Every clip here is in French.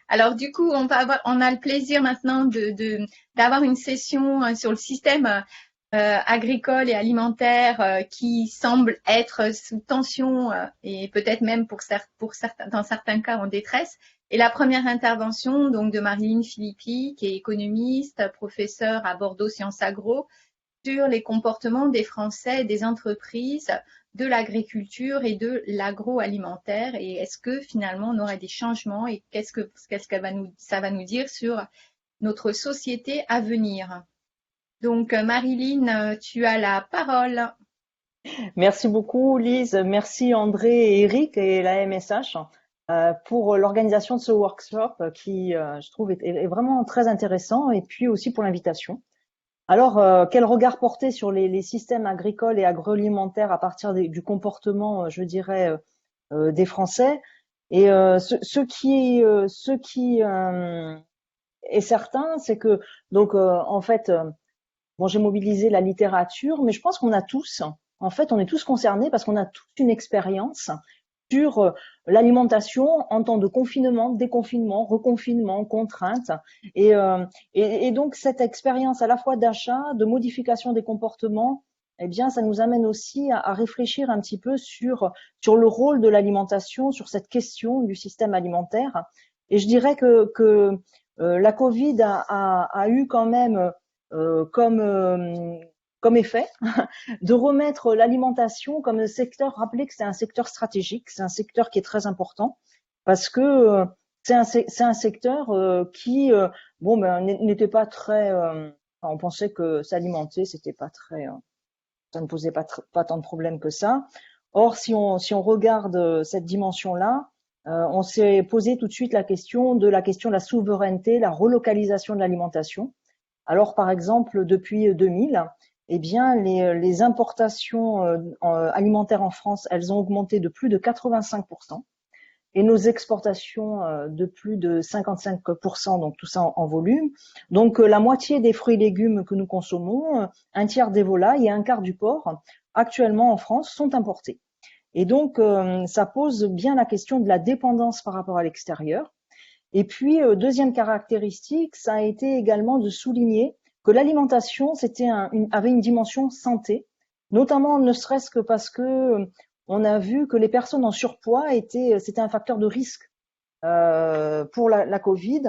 Alors du coup, on a le plaisir maintenant d'avoir une session sur le système agricole et alimentaire qui semble être sous tension et peut-être même pour certains, dans certains cas en détresse. Et la première intervention donc de Marilyn Philippi, qui est économiste, professeure à Bordeaux Sciences Agro, sur les comportements des Français, des entreprises, de l'agriculture et de l'agroalimentaire. Et est-ce que finalement on aurait des changements et qu'est-ce que ça va nous dire sur notre société à venir? Donc, Marilyn, tu as la parole. Merci beaucoup, Lise. Merci André et Eric et la MSH pour l'organisation de ce workshop qui, je trouve, est vraiment très intéressant et puis aussi pour l'invitation. Alors, quel regard porter sur les systèmes agricoles et agroalimentaires à partir du comportement, je dirais, des Français? Et ce qui est certain, c'est que donc en fait, bon, j'ai mobilisé la littérature, mais je pense qu'on a tous, en fait, on est tous concernés parce qu'on a toute une expérience sur l'alimentation en temps de confinement, déconfinement, reconfinement, contrainte. Et donc, cette expérience à la fois d'achat, de modification des comportements, eh bien, ça nous amène aussi à réfléchir un petit peu sur le rôle de l'alimentation, sur cette question du système alimentaire. Et je dirais que la Covid a eu quand même comme effet de remettre l'alimentation comme un secteur, rappeler que c'est un secteur stratégique, c'est un secteur qui est très important parce que c'est un secteur qui bon ben n'était pas très enfin, on pensait que s'alimenter c'était pas très ça ne posait pas tant de problèmes que ça. Or si on regarde cette dimension-là, on s'est posé tout de suite la question de la souveraineté, la relocalisation de l'alimentation. Alors, par exemple, depuis 2000, eh bien, les importations alimentaires en France, elles ont augmenté de plus de 85% et nos exportations de plus de 55%, donc tout ça en volume. Donc, la moitié des fruits et légumes que nous consommons, un tiers des volailles et un quart du porc, actuellement en France, sont importés. Et donc, ça pose bien la question de la dépendance par rapport à l'extérieur. Et puis, deuxième caractéristique, ça a été également de souligner que l'alimentation avait une dimension santé, notamment ne serait-ce que parce que on a vu que les personnes en surpoids c'était un facteur de risque pour la Covid.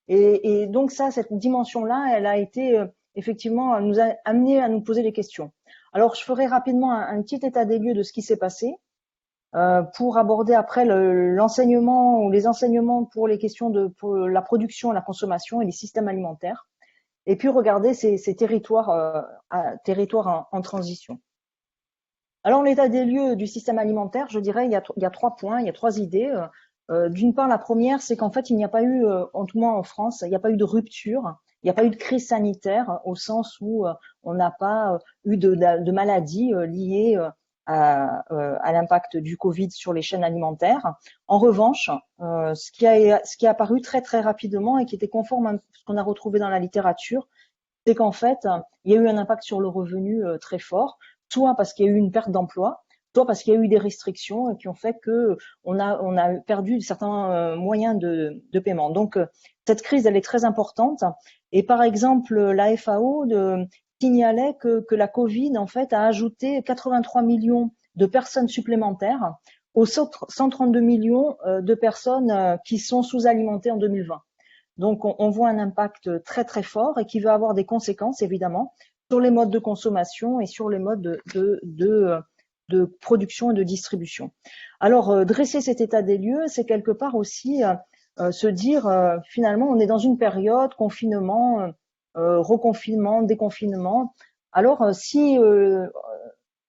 Et donc ça, cette dimension-là, elle a été effectivement, elle nous a amené à nous poser des questions. Alors, je ferai rapidement un petit état des lieux de ce qui s'est passé pour aborder après l'enseignement ou les enseignements pour les questions pour la production, la consommation et les systèmes alimentaires, et puis regarder ces territoires, territoires en transition. Alors l'état des lieux du système alimentaire, je dirais, il y a 3 points, il y a 3 idées. D'une part, la première, c'est qu'en fait, il n'y a pas eu, en tout cas en France, il n'y a pas eu de rupture, il n'y a pas eu de crise sanitaire au sens où on n'a pas eu de maladies liées à l'impact du Covid sur les chaînes alimentaires. En revanche, ce qui est apparu très très rapidement et qui était conforme à ce qu'on a retrouvé dans la littérature, c'est qu'en fait, il y a eu un impact sur le revenu très fort, soit parce qu'il y a eu une perte d'emploi, soit parce qu'il y a eu des restrictions qui ont fait que on a perdu certains moyens de paiement. Donc, cette crise, elle est très importante. Et par exemple, la FAO signalait que la Covid, en fait, a ajouté 83 millions de personnes supplémentaires aux 132 millions de personnes qui sont sous-alimentées en 2020. Donc, on voit un impact très très fort et qui va avoir des conséquences, évidemment, sur les modes de consommation et sur les modes de production et de distribution. Alors, dresser cet état des lieux, c'est quelque part aussi se dire, finalement, on est dans une période confinement, reconfinement, déconfinement. Alors, si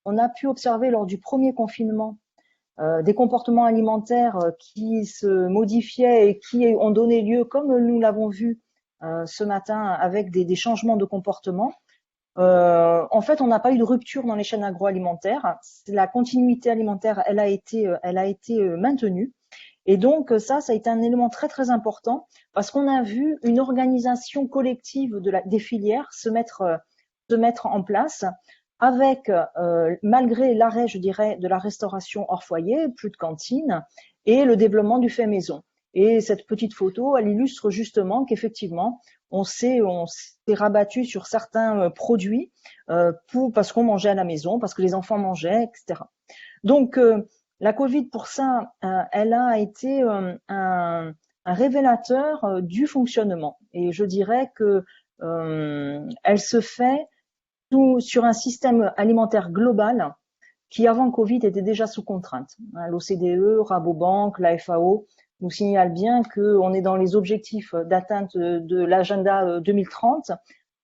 on a pu observer lors du premier confinement des comportements alimentaires qui se modifiaient et qui ont donné lieu, comme nous l'avons vu ce matin, avec des changements de comportement. En fait, on n'a pas eu de rupture dans les chaînes agroalimentaires. La continuité alimentaire, elle a été maintenue. Et donc ça a été un élément très très important parce qu'on a vu une organisation collective des filières se mettre en place avec, malgré l'arrêt, je dirais, de la restauration hors foyer, plus de cantines, et le développement du fait maison. Et cette petite photo, elle illustre justement qu'effectivement, on s'est rabattu sur certains produits parce qu'on mangeait à la maison, parce que les enfants mangeaient, etc. Donc, la Covid, pour ça, elle a été un révélateur du fonctionnement. Et je dirais que elle se fait sur un système alimentaire global qui, avant Covid, était déjà sous contrainte. L'OCDE, Rabobank, la FAO nous signalent bien qu'on est dans les objectifs d'atteinte de l'agenda 2030,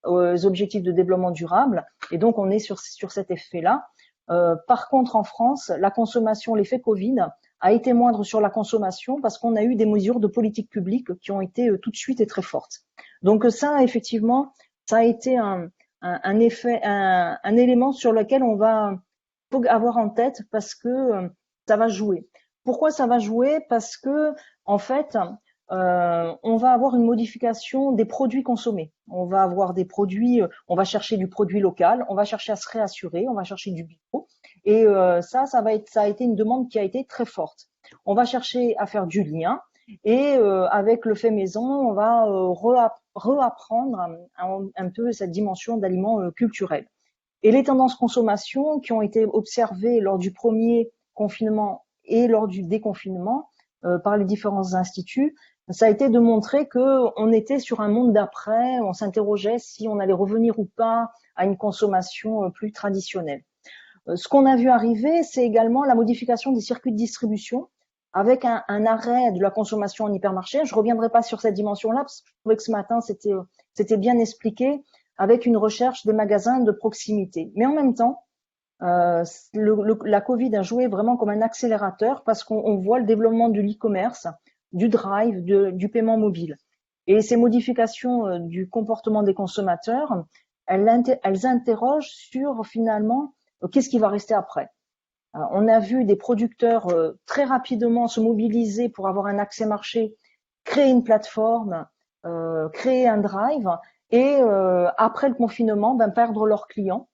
les objectifs de développement durable, et donc on est sur cet effet-là. Par contre, en France, la consommation, l'effet Covid a été moindre sur la consommation parce qu'on a eu des mesures de politique publique qui ont été tout de suite et très fortes. Donc ça, effectivement, ça a été un effet, un élément sur lequel on va faut avoir en tête parce que ça va jouer. Pourquoi ça va jouer? Parce que en fait, on va avoir une modification des produits consommés. On va avoir des produits, on va chercher du produit local, on va chercher à se réassurer, on va chercher du bio. Et ça a été une demande qui a été très forte. On va chercher à faire du lien. Et avec le fait maison, on va reapprendre un peu cette dimension d'aliments culturels. Et les tendances consommation qui ont été observées lors du premier confinement et lors du déconfinement par les différents instituts, ça a été de montrer qu'on était sur un monde d'après, on s'interrogeait si on allait revenir ou pas à une consommation plus traditionnelle. Ce qu'on a vu arriver, c'est également la modification des circuits de distribution avec un arrêt de la consommation en hypermarché. Je ne reviendrai pas sur cette dimension-là parce que je trouvais que ce matin, c'était bien expliqué avec une recherche des magasins de proximité. Mais en même temps, la Covid a joué vraiment comme un accélérateur parce qu'on voit le développement de l'e-commerce, du drive, du paiement mobile. Et ces modifications du comportement des consommateurs, elles interrogent sur finalement qu'est-ce qui va rester après. On a vu des producteurs très rapidement se mobiliser pour avoir un accès marché, créer une plateforme, créer un drive et après le confinement, perdre leurs clients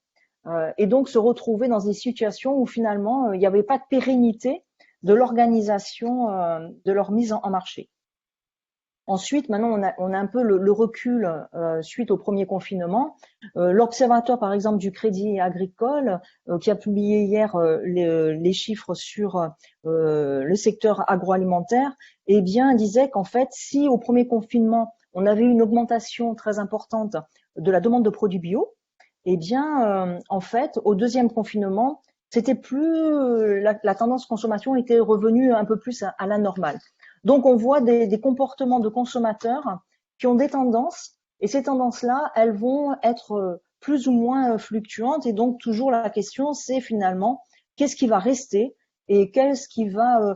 et donc se retrouver dans des situations où finalement il n'y avait pas de pérennité de l'organisation de leur mise en marché. Ensuite, maintenant, on a un peu le recul suite au premier confinement. L'Observatoire, par exemple, du Crédit Agricole, qui a publié hier les chiffres sur le secteur agroalimentaire, eh bien, disait qu'en fait, si au premier confinement, on avait une augmentation très importante de la demande de produits bio, eh bien, en fait, au deuxième confinement, c'était plus la tendance consommation était revenue un peu plus à la normale. Donc, on voit des comportements de consommateurs qui ont des tendances, et ces tendances-là, elles vont être plus ou moins fluctuantes. Et donc, toujours la question, c'est finalement, qu'est-ce qui va rester et qu'est-ce qui va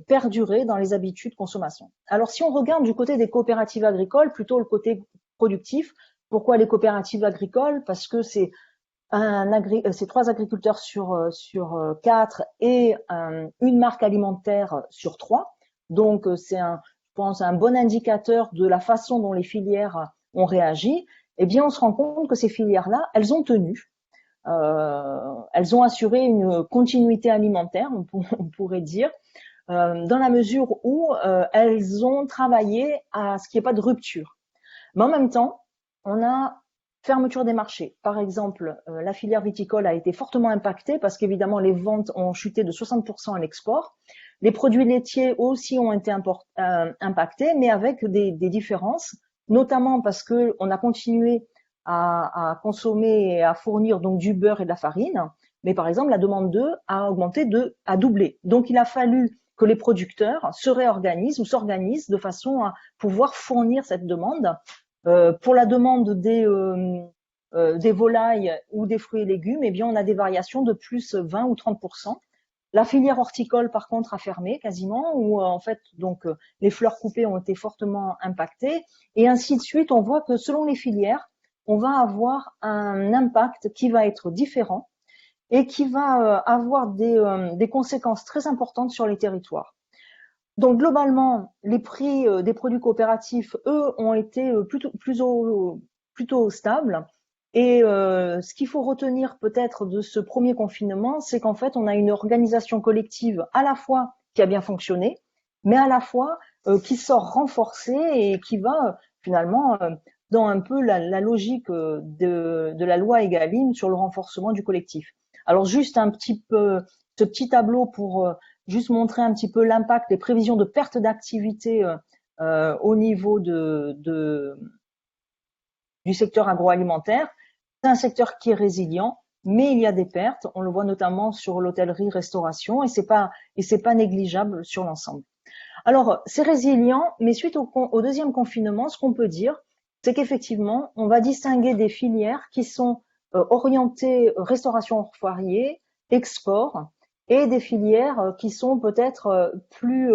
perdurer dans les habitudes de consommation. Alors, si on regarde du côté des coopératives agricoles, plutôt le côté productif, pourquoi les coopératives agricoles? Parce que c'est trois agriculteurs sur 4 et une marque alimentaire sur 3. Donc, c'est je pense, un bon indicateur de la façon dont les filières ont réagi. Eh bien, on se rend compte que ces filières-là, elles ont tenu. Elles ont assuré une continuité alimentaire, on pourrait dire, dans la mesure où elles ont travaillé à ce qu'il n'y ait pas de rupture. Mais en même temps, on a fermeture des marchés. Par exemple, la filière viticole a été fortement impactée parce qu'évidemment, les ventes ont chuté de 60% à l'export. Les produits laitiers aussi ont été impactés, mais avec des différences, notamment parce que on a continué à consommer et à fournir donc du beurre et de la farine, mais par exemple la demande d'œufs a augmenté a doublé. Donc il a fallu que les producteurs se réorganisent ou s'organisent de façon à pouvoir fournir cette demande. Pour la demande des volailles ou des fruits et légumes, eh bien on a des variations de plus 20 ou 30%. La filière horticole, par contre, a fermé quasiment, où en fait, donc les fleurs coupées ont été fortement impactées, et ainsi de suite. On voit que selon les filières, on va avoir un impact qui va être différent et qui va avoir des conséquences très importantes sur les territoires. Donc globalement, les prix des produits coopératifs, eux, ont été plutôt stables. Et ce qu'il faut retenir peut-être de ce premier confinement, c'est qu'en fait, on a une organisation collective à la fois qui a bien fonctionné, mais à la fois qui sort renforcé et qui va finalement dans un peu la logique de la loi Egalim sur le renforcement du collectif. Alors juste un petit peu ce petit tableau pour juste montrer un petit peu l'impact des prévisions de perte d'activité au niveau du secteur agroalimentaire. C'est un secteur qui est résilient, mais il y a des pertes. On le voit notamment sur l'hôtellerie-restauration et c'est pas négligeable sur l'ensemble. Alors, c'est résilient, mais suite au deuxième confinement, ce qu'on peut dire, c'est qu'effectivement, on va distinguer des filières qui sont orientées restauration hors foyer, export, et des filières qui sont peut-être plus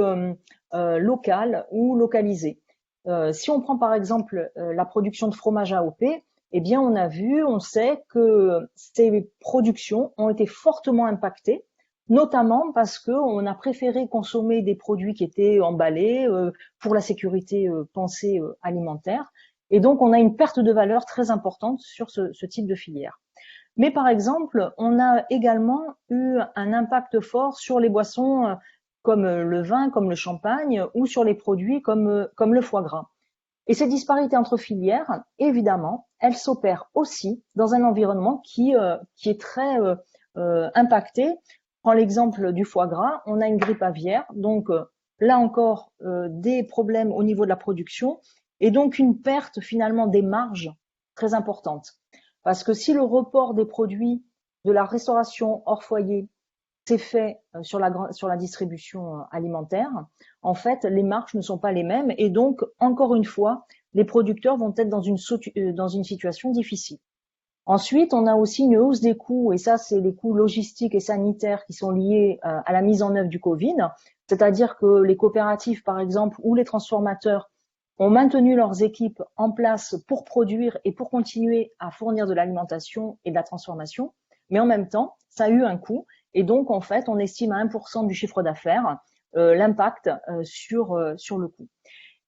locales ou localisées. Si on prend par exemple la production de fromage AOP, eh bien on sait que ces productions ont été fortement impactées, notamment parce qu'on a préféré consommer des produits qui étaient emballés pour la sécurité pensée alimentaire, et donc on a une perte de valeur très importante sur ce type de filière. Mais par exemple, on a également eu un impact fort sur les boissons comme le vin, comme le champagne, ou sur les produits comme le foie gras. Et ces disparités entre filières, évidemment, elles s'opèrent aussi dans un environnement qui est très impacté. Prends l'exemple du foie gras, on a une grippe aviaire, donc là encore des problèmes au niveau de la production et donc une perte finalement des marges très importante. Parce que si le report des produits de la restauration hors foyer s'est fait sur la distribution alimentaire, en fait, les marges ne sont pas les mêmes et donc, encore une fois, les producteurs vont être dans une situation difficile. Ensuite, on a aussi une hausse des coûts, et ça, c'est les coûts logistiques et sanitaires qui sont liés à la mise en œuvre du Covid, c'est-à-dire que les coopératives, par exemple, ou les transformateurs ont maintenu leurs équipes en place pour produire et pour continuer à fournir de l'alimentation et de la transformation, mais en même temps, ça a eu un coût, et donc, en fait, on estime à 1% du chiffre d'affaires l'impact sur le coût.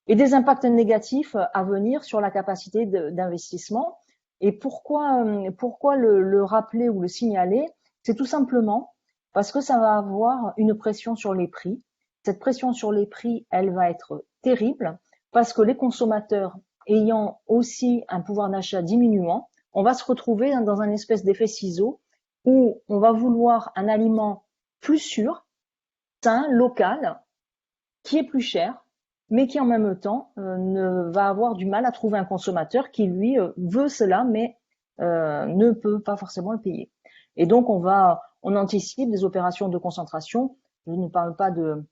Et des impacts négatifs à venir sur la capacité d'investissement. Et pourquoi le rappeler ou le signaler? C'est tout simplement parce que ça va avoir une pression sur les prix. Cette pression sur les prix, elle va être terrible parce que les consommateurs ayant aussi un pouvoir d'achat diminuant, on va se retrouver dans un espèce d'effet ciseau où on va vouloir un aliment plus sûr, sain, local, qui est plus cher, mais qui en même temps ne va avoir du mal à trouver un consommateur qui lui veut cela, mais ne peut pas forcément le payer. Et donc on anticipe des opérations de concentration. Je ne parle pas de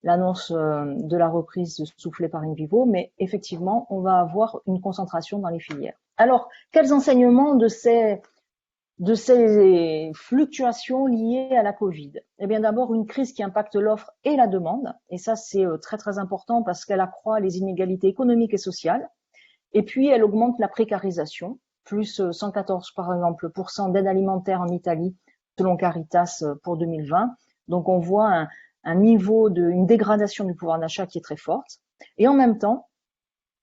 l'annonce de la reprise soufflée par InVivo, mais effectivement, on va avoir une concentration dans les filières. Alors, quels enseignements de ces fluctuations liées à la Covid? Eh bien, d'abord, une crise qui impacte l'offre et la demande. Et ça, c'est très, très important parce qu'elle accroît les inégalités économiques et sociales. Et puis, elle augmente la précarisation, plus 114, par exemple, d'aide alimentaire en Italie, selon Caritas pour 2020. Donc, on voit une dégradation du pouvoir d'achat qui est très forte. Et en même temps,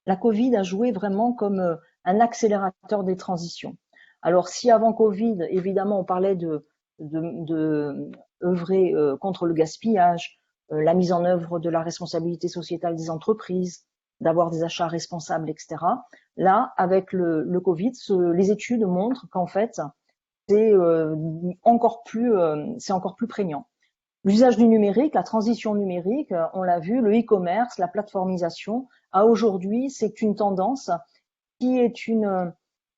la Covid a joué vraiment comme un accélérateur des transitions. Alors, si avant Covid, évidemment, on parlait de œuvrer contre le gaspillage, la mise en œuvre de la responsabilité sociétale des entreprises, d'avoir des achats responsables, etc. Là, avec le Covid, les études montrent qu'en fait, c'est encore plus prégnant. L'usage du numérique, la transition numérique, on l'a vu, le e-commerce, la plateformisation, à aujourd'hui, c'est une tendance qui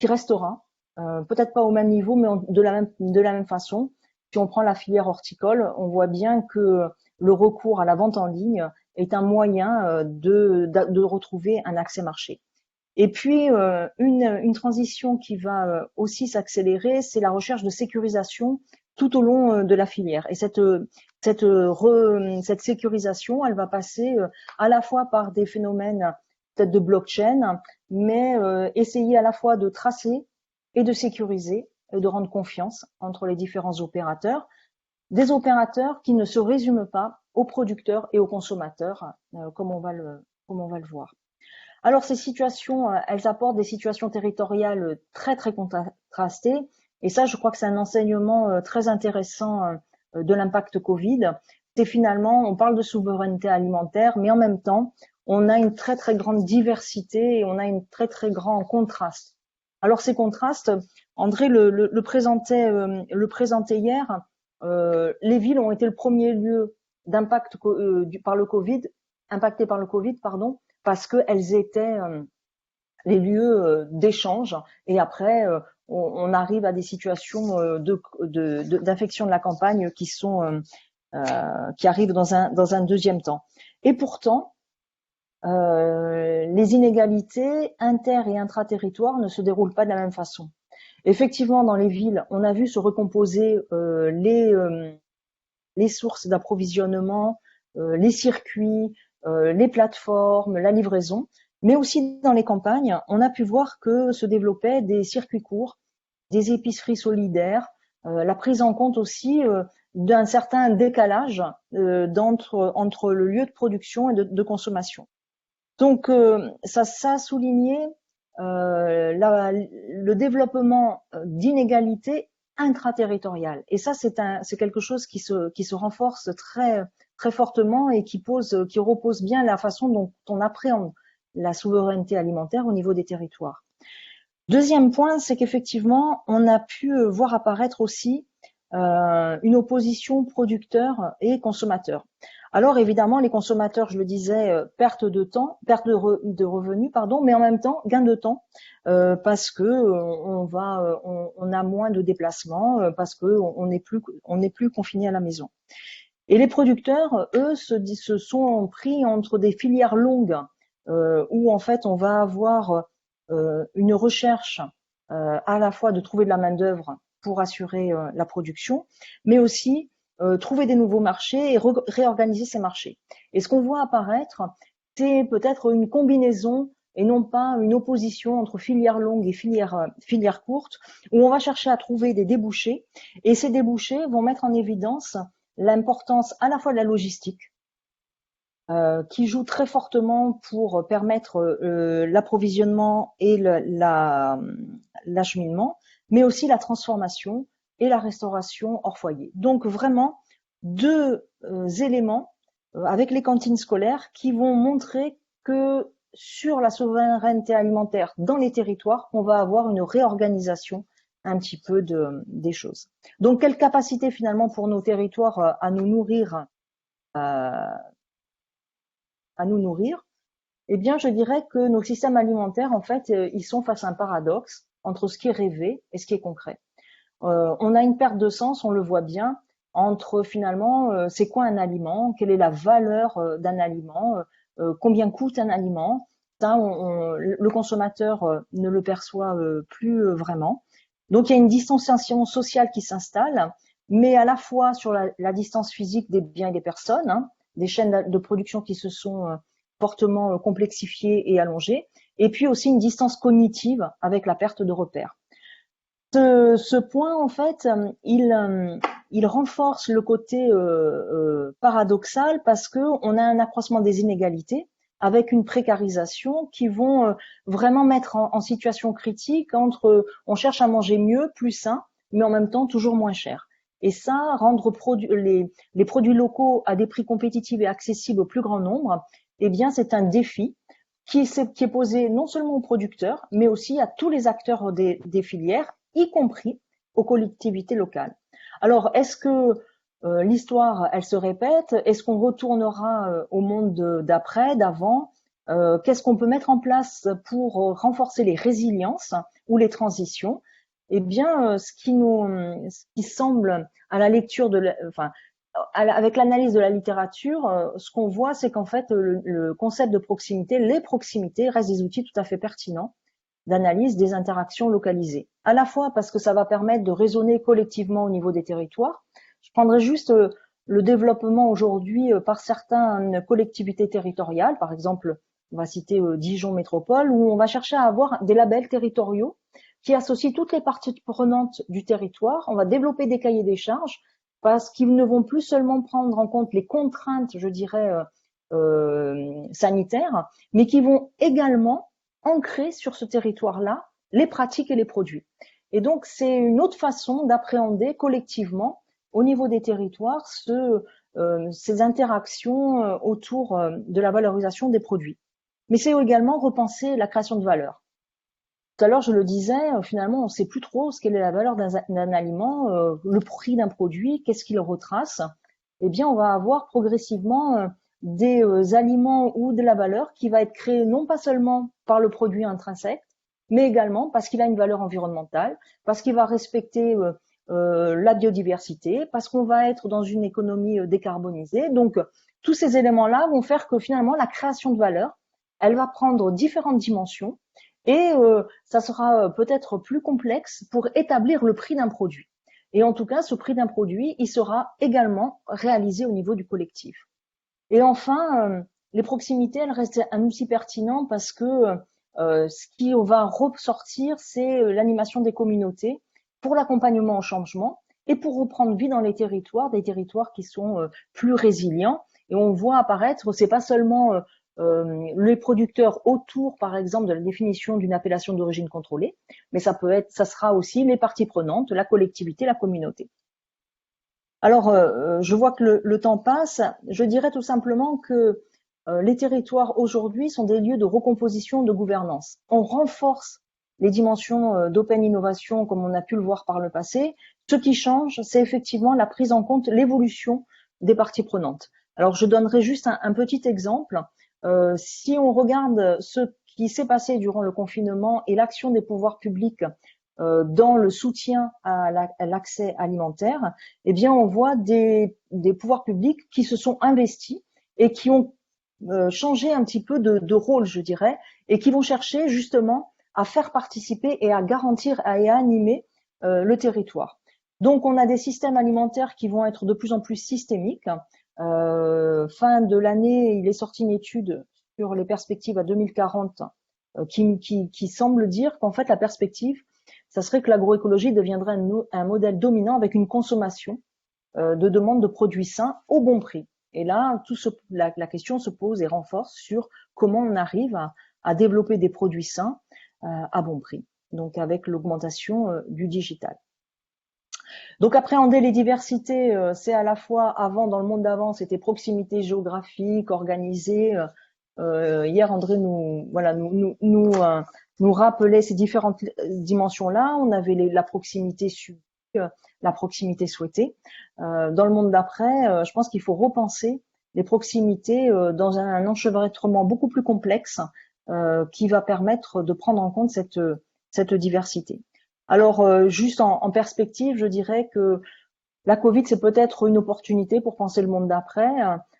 restera, peut-être pas au même niveau, mais de la même façon. Si on prend la filière horticole, on voit bien que le recours à la vente en ligne est un moyen de retrouver un accès marché. Et puis, une transition qui va aussi s'accélérer, c'est la recherche de sécurisation tout au long de la filière. Et cette sécurisation, elle va passer à la fois par des phénomènes peut-être de blockchain, mais essayer à la fois de tracer et de sécuriser et de rendre confiance entre les différents opérateurs, des opérateurs qui ne se résument pas aux producteurs et aux consommateurs, comme on va le voir. Alors ces situations, elles apportent des situations territoriales très très contrastées, et ça je crois que c'est un enseignement très intéressant de l'impact Covid, c'est finalement, on parle de souveraineté alimentaire, mais en même temps, on a une très très grande diversité et on a une très très grand contraste. Alors ces contrastes, André le présentait hier. Les villes ont été le premier lieu d'impact par le Covid, impacté par le Covid, pardon, parce qu'elles étaient les lieux d'échange. Et après, on arrive à des situations d'infection de la campagne qui arrivent dans un deuxième temps. Et pourtant, les inégalités inter- et intra-territoires ne se déroulent pas de la même façon. Effectivement, dans les villes, on a vu se recomposer les sources d'approvisionnement, les circuits, les plateformes, la livraison, mais aussi dans les campagnes, on a pu voir que se développaient des circuits courts, des épiceries solidaires, la prise en compte aussi d'un certain décalage entre le lieu de production et de consommation. Donc, ça a souligné le développement d'inégalités intraterritoriales. Et ça, c'est quelque chose qui se renforce très, très fortement et qui repose bien la façon dont on appréhende la souveraineté alimentaire au niveau des territoires. Deuxième point, c'est qu'effectivement, on a pu voir apparaître aussi une opposition producteurs et consommateurs. Alors évidemment, les consommateurs, je le disais, perte de revenus, pardon, mais en même temps gain de temps parce que on a moins de déplacements, parce que on n'est plus confiné à la maison. Et les producteurs, eux, se sont pris entre des filières longues où en fait on va avoir une recherche à la fois de trouver de la main d'œuvre pour assurer la production, mais aussi trouver des nouveaux marchés et réorganiser ces marchés. Et ce qu'on voit apparaître, c'est peut-être une combinaison et non pas une opposition entre filières longues et filières courtes, où on va chercher à trouver des débouchés, et ces débouchés vont mettre en évidence l'importance à la fois de la logistique, qui joue très fortement pour permettre l'approvisionnement et l'acheminement, mais aussi la transformation et la restauration hors foyer. Donc vraiment deux éléments avec les cantines scolaires qui vont montrer que sur la souveraineté alimentaire dans les territoires, on va avoir une réorganisation un petit peu des choses. Donc quelle capacité finalement pour nos territoires à nous nourrir eh bien, je dirais que nos systèmes alimentaires, en fait, ils sont face à un paradoxe entre ce qui est rêvé et ce qui est concret. On a une perte de sens, on le voit bien, entre finalement, c'est quoi un aliment, quelle est la valeur d'un aliment, combien coûte un aliment. Ça, le consommateur ne le perçoit plus vraiment. Donc, il y a une distanciation sociale qui s'installe, mais à la fois sur la distance physique des biens et des personnes, hein, des chaînes de production qui se sont fortement complexifiées et allongées, et puis aussi une distance cognitive avec la perte de repères. Ce point, en fait, il renforce le côté paradoxal parce que on a un accroissement des inégalités avec une précarisation qui vont vraiment mettre en situation critique entre on cherche à manger mieux, plus sain, mais en même temps toujours moins cher. Et ça, rendre les produits locaux à des prix compétitifs et accessibles au plus grand nombre, eh bien, c'est un défi qui est posé non seulement aux producteurs, mais aussi à tous les acteurs des filières, y compris aux collectivités locales. Alors, est-ce que l'histoire, elle se répète? Est-ce qu'on retournera au monde d'après, d'avant? Qu'est-ce qu'on peut mettre en place pour renforcer les résiliences ou les transitions? Eh bien, ce qui semble à la lecture avec l'analyse de la littérature, ce qu'on voit, c'est qu'en fait, le concept de proximité, les proximités restent des outils tout à fait pertinents d'analyse des interactions localisées. À la fois parce que ça va permettre de raisonner collectivement au niveau des territoires. Je prendrai juste le développement aujourd'hui par certaines collectivités territoriales, par exemple, on va citer Dijon Métropole, où on va chercher à avoir des labels territoriaux qui associent toutes les parties prenantes du territoire. On va développer des cahiers des charges parce qu'ils ne vont plus seulement prendre en compte les contraintes, je dirais, sanitaires, mais qui vont également ancrer sur ce territoire-là les pratiques et les produits. Et donc, c'est une autre façon d'appréhender collectivement, au niveau des territoires, ces interactions autour de la valorisation des produits. Mais c'est également repenser la création de valeur. Tout à l'heure, je le disais, finalement, on ne sait plus trop ce qu'est la valeur d'un aliment, le prix d'un produit, qu'est-ce qu'il retrace. Eh bien, on va avoir progressivement des aliments ou de la valeur qui va être créée non pas seulement par le produit intrinsèque, mais également parce qu'il a une valeur environnementale, parce qu'il va respecter la biodiversité, parce qu'on va être dans une économie décarbonisée. Donc, tous ces éléments-là vont faire que finalement, la création de valeur, elle va prendre différentes dimensions et ça sera peut-être plus complexe pour établir le prix d'un produit. Et en tout cas, ce prix d'un produit, il sera également réalisé au niveau du collectif. Et enfin, les proximités, elles restent un outil pertinent parce que ce qui va ressortir, c'est l'animation des communautés pour l'accompagnement au changement et pour reprendre vie dans les territoires, des territoires qui sont plus résilients. Et on voit apparaître, c'est pas seulement les producteurs autour, par exemple, de la définition d'une appellation d'origine contrôlée, mais ça sera aussi les parties prenantes, la collectivité, la communauté. Alors, je vois que le temps passe. Je dirais tout simplement que les territoires aujourd'hui sont des lieux de recomposition, de gouvernance. On renforce les dimensions d'open innovation comme on a pu le voir par le passé. Ce qui change, c'est effectivement la prise en compte, l'évolution des parties prenantes. Alors, je donnerai juste un petit exemple. Si on regarde ce qui s'est passé durant le confinement et l'action des pouvoirs publics dans le soutien à l'accès alimentaire, eh bien, on voit des pouvoirs publics qui se sont investis et qui ont changé un petit peu de rôle, je dirais, et qui vont chercher justement à faire participer et à garantir et à animer le territoire. Donc, on a des systèmes alimentaires qui vont être de plus en plus systémiques. Fin de l'année, il est sorti une étude sur les perspectives à 2040 qui semble dire qu'en fait, la perspective, ça serait que l'agroécologie deviendrait un modèle dominant avec une consommation de demande de produits sains au bon prix. Et là, la question se pose et renforce sur comment on arrive à développer des produits sains à bon prix, donc avec l'augmentation du digital. Donc appréhender les diversités, c'est à la fois avant, dans le monde d'avant, c'était proximité géographique, organisée. Hier, André nous rappelait ces différentes dimensions-là. On avait la proximité subie, la proximité souhaitée. Dans le monde d'après, je pense qu'il faut repenser les proximités dans un enchevêtrement beaucoup plus complexe qui va permettre de prendre en compte cette diversité. Alors, juste en perspective, je dirais que la Covid, c'est peut-être une opportunité pour penser le monde d'après,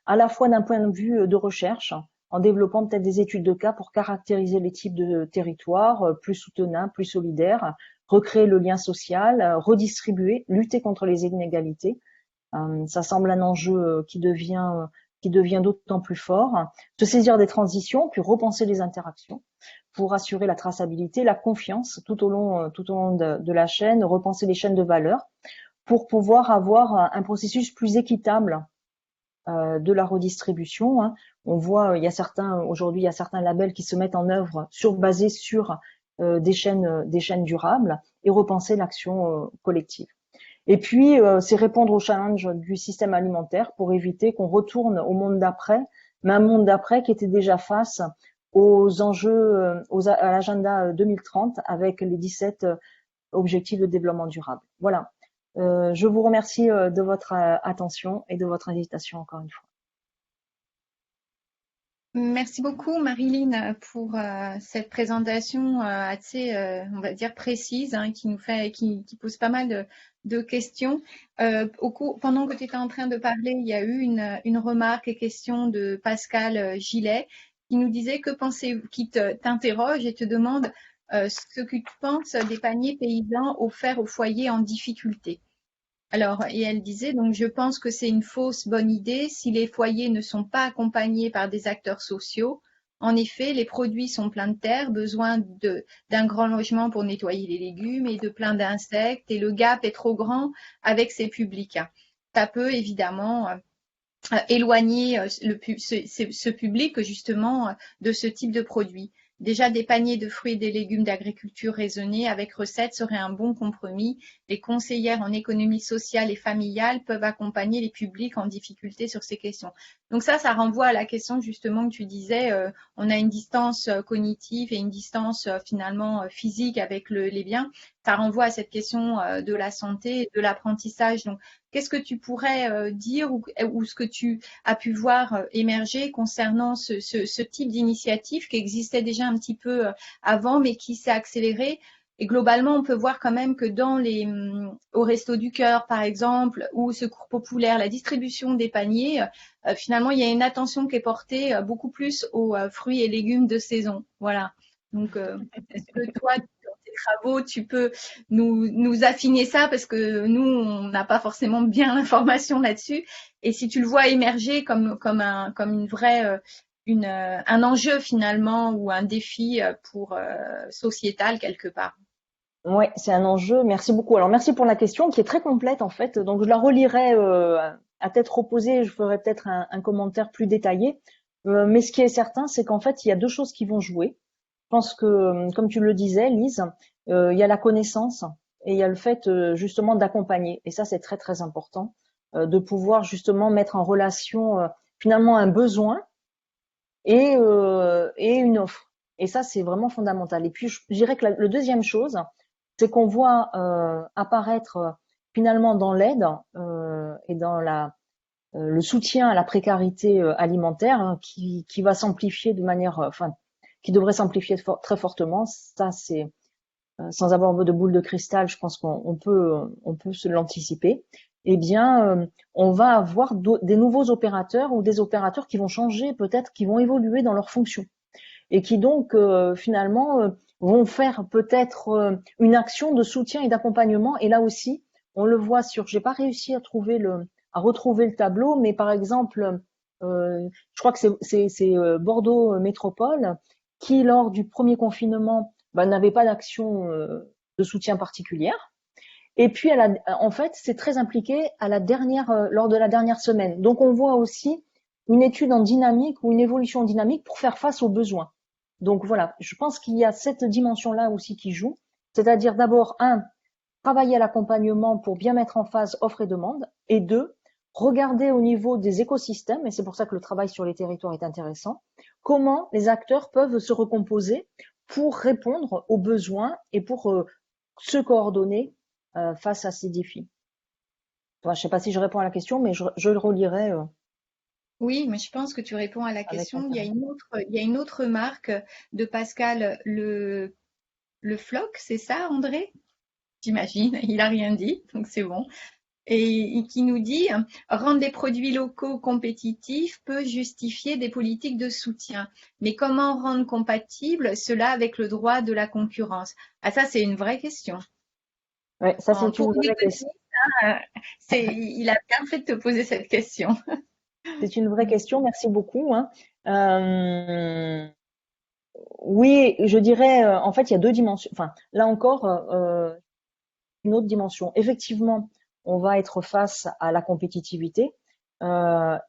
à la fois d'un point de vue de recherche, en développant peut-être des études de cas pour caractériser les types de territoires plus soutenables, plus solidaires, recréer le lien social, redistribuer, lutter contre les inégalités. Ça semble un enjeu qui devient d'autant plus fort. Se saisir des transitions, puis repenser les interactions pour assurer la traçabilité, la confiance tout au long de la chaîne, repenser les chaînes de valeur pour pouvoir avoir un processus plus équitable de la redistribution. On voit, aujourd'hui, il y a certains labels qui se mettent en œuvre basés sur des chaînes durables et repenser l'action collective. Et puis, c'est répondre aux challenges du système alimentaire pour éviter qu'on retourne au monde d'après, mais un monde d'après qui était déjà face aux enjeux, à l'agenda 2030 avec les 17 objectifs de développement durable. Voilà. Je vous remercie de votre attention et de votre invitation encore une fois. Merci beaucoup, Marilyn, pour cette présentation assez, on va dire, précise, qui pose pas mal de questions. Pendant que tu étais en train de parler, il y a eu une remarque et question de Pascal Gillet qui nous disait qui t'interroge et te demande ce que tu penses des paniers paysans offerts aux foyers en difficulté. Alors, et elle disait, donc je pense que c'est une fausse bonne idée si les foyers ne sont pas accompagnés par des acteurs sociaux. En effet, les produits sont pleins de terre, besoin d'un grand logement pour nettoyer les légumes et de plein d'insectes, et le gap est trop grand avec ces publics. Ça peut évidemment éloigner ce public justement de ce type de produit. déjà des paniers de fruits et des légumes d'agriculture raisonnée avec recettes serait un bon compromis. Les conseillères en économie sociale et familiale peuvent accompagner les publics en difficulté sur ces questions. Donc ça renvoie à la question justement que tu disais, on a une distance cognitive et une distance finalement physique avec les biens. Ça renvoie à cette question de la santé, de l'apprentissage. Donc, qu'est-ce que tu pourrais dire ou ce que tu as pu voir émerger concernant ce type d'initiative qui existait déjà un petit peu avant, mais qui s'est accéléré? Et globalement, on peut voir quand même que au Resto du Cœur, par exemple, ou au Secours populaire, la distribution des paniers, finalement, il y a une attention qui est portée beaucoup plus aux fruits et légumes de saison. Voilà. Donc, est-ce que toi, dans tes travaux, tu peux nous affiner ça parce que nous, on n'a pas forcément bien l'information là-dessus. Et si tu le vois émerger comme une vraie, un enjeu finalement ou un défi pour sociétal quelque part. Ouais, c'est un enjeu. Merci beaucoup. Alors, merci pour la question qui est très complète en fait. Donc, je la relirai à tête reposée. Je ferai peut-être un commentaire plus détaillé. Mais ce qui est certain, c'est qu'en fait, il y a deux choses qui vont jouer. Je pense que, comme tu le disais, Lise, il y a la connaissance et il y a le fait justement d'accompagner. Et ça, c'est très très important de pouvoir justement mettre en relation finalement un besoin et une offre. Et ça, c'est vraiment fondamental. Et puis, je dirais que le deuxième chose, c'est qu'on voit apparaître finalement dans l'aide et dans le soutien à la précarité alimentaire hein, qui va s'amplifier de manière, enfin, qui devrait s'amplifier très fortement. Ça, c'est sans avoir de boule de cristal, je pense on peut se l'anticiper. Eh bien, on va avoir des nouveaux opérateurs ou des opérateurs qui vont changer, peut-être, qui vont évoluer dans leurs fonctions et qui donc finalement vont faire peut-être une action de soutien et d'accompagnement. Et là aussi, on le voit j'ai pas réussi à retrouver le tableau, mais par exemple, je crois que c'est Bordeaux Métropole qui, lors du premier confinement, n'avait pas d'action de soutien particulière. Et puis, en fait, c'est très impliqué lors de la dernière semaine. Donc, on voit aussi une étude en dynamique ou une évolution en dynamique pour faire face aux besoins. Donc voilà, je pense qu'il y a cette dimension-là aussi qui joue, c'est-à-dire d'abord, travailler à l'accompagnement pour bien mettre en phase offre et demande, et deux, regarder au niveau des écosystèmes, et c'est pour ça que le travail sur les territoires est intéressant, comment les acteurs peuvent se recomposer pour répondre aux besoins et pour se coordonner face à ces défis. Enfin, je ne sais pas si je réponds à la question, mais je le relirai Oui, mais je pense que tu réponds à la avec question. intérêt. Il y a une autre marque de Pascal, le Floc, c'est ça, André? J'imagine, il a rien dit, donc c'est bon. Et qui nous dit rendre les produits locaux compétitifs peut justifier des politiques de soutien. Mais comment rendre compatible cela avec le droit de la concurrence? Ah, ça, c'est une vraie question. Ouais, ça c'est Pour une une vraie question. économiste, hein, il a bien fait de te poser cette question. C'est une vraie question. Merci beaucoup. Hein. Oui, je dirais, en fait, il y a deux dimensions. Enfin, là encore, une autre dimension. Effectivement, on va être face à la compétitivité.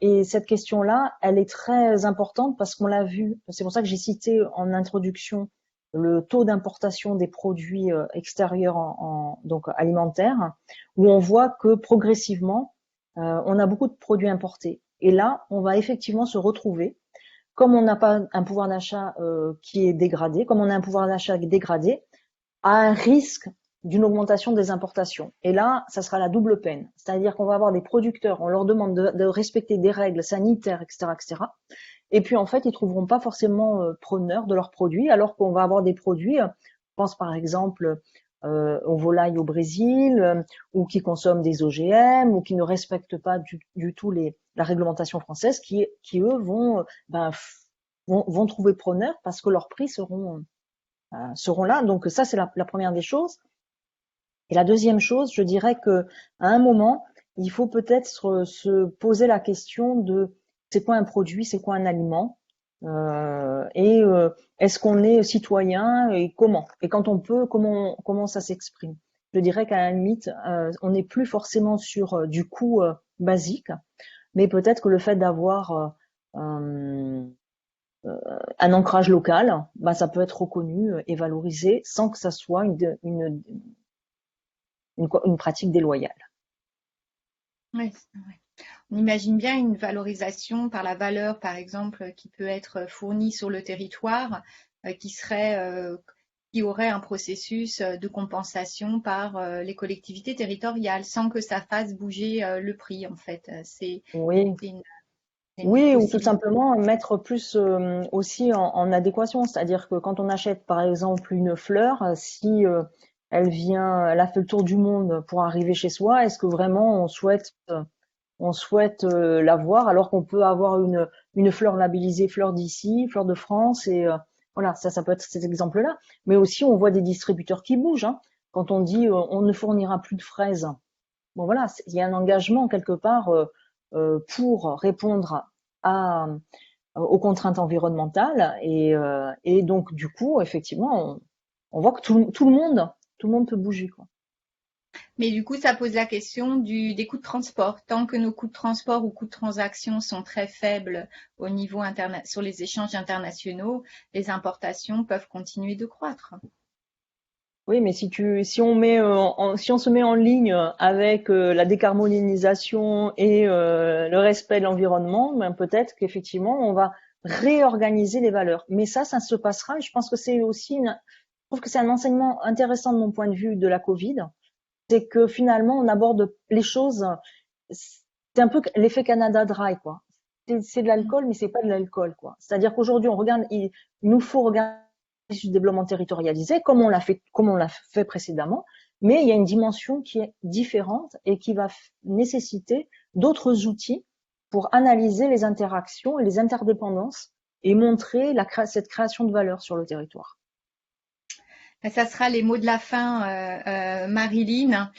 Et cette question-là, elle est très importante parce qu'on l'a vu. C'est pour ça que j'ai cité en introduction le taux d'importation des produits extérieurs donc alimentaires, où on voit que progressivement, on a beaucoup de produits importés. Et là, on va effectivement se retrouver, comme on n'a pas un pouvoir d'achat qui est dégradé, comme on a un pouvoir d'achat dégradé, à un risque d'une augmentation des importations. Et là, ça sera la double peine. C'est-à-dire qu'on va avoir des producteurs, on leur demande de respecter des règles sanitaires, etc., etc. Et puis, en fait, ils trouveront pas forcément preneurs de leurs produits, alors qu'on va avoir des produits, je pense par exemple aux volailles au Brésil, ou qui consomment des OGM, ou qui ne respectent pas du tout la réglementation française, qui eux, vont trouver preneurs parce que leurs prix seront là. Donc ça, c'est la première des choses. Et la deuxième chose, je dirais que à un moment, il faut peut-être se poser la question de c'est quoi un produit, c'est quoi un aliment, et est-ce qu'on est citoyen et comment? Et quand on peut, comment ça s'exprime? Je dirais qu'à la limite, on n'est plus forcément sur du coût basique, mais peut-être que le fait d'avoir un ancrage local, bah, ça peut être reconnu et valorisé sans que ça soit une pratique déloyale. Oui, ouais. On imagine bien une valorisation par la valeur, par exemple, qui peut être fournie sur le territoire, qui serait, qui aurait un processus de compensation par les collectivités territoriales, sans que ça fasse bouger le prix, en fait. Oui, C'est une, c'est une oui, ou tout possibilité. simplement mettre plus aussi en adéquation, c'est-à-dire que quand on achète par exemple une fleur, si elle a fait le tour du monde pour arriver chez soi, est-ce que vraiment on souhaite l'avoir alors qu'on peut avoir une fleur labellisée fleur d'ici, fleur de France et voilà, ça peut être cet exemple-là. Mais aussi on voit des distributeurs qui bougent, hein. Quand on dit on ne fournira plus de fraises, bon voilà, il y a un engagement quelque part pour répondre à, aux contraintes environnementales et donc du coup effectivement on voit que tout le monde peut bouger quoi. Mais du coup, ça pose la question des coûts de transport. Tant que nos coûts de transport ou coûts de transaction sont très faibles au niveau sur les échanges internationaux, les importations peuvent continuer de croître. Oui, mais si on se met en ligne avec la décarbonisation et le respect de l'environnement, ben peut-être qu'effectivement on va réorganiser les valeurs. Mais ça se passera. Et je pense que je trouve que c'est un enseignement intéressant de mon point de vue de la Covid, c'est que finalement on aborde les choses. C'est un peu l'effet Canada Dry, quoi. C'est de l'alcool, mais c'est pas de l'alcool, quoi. C'est-à-dire qu'aujourd'hui il nous faut regarder du développement territorialisé, comme on l'a fait précédemment, mais il y a une dimension qui est différente et qui va nécessiter d'autres outils pour analyser les interactions et les interdépendances et montrer cette création de valeur sur le territoire. Ça sera les mots de la fin, Marilyn.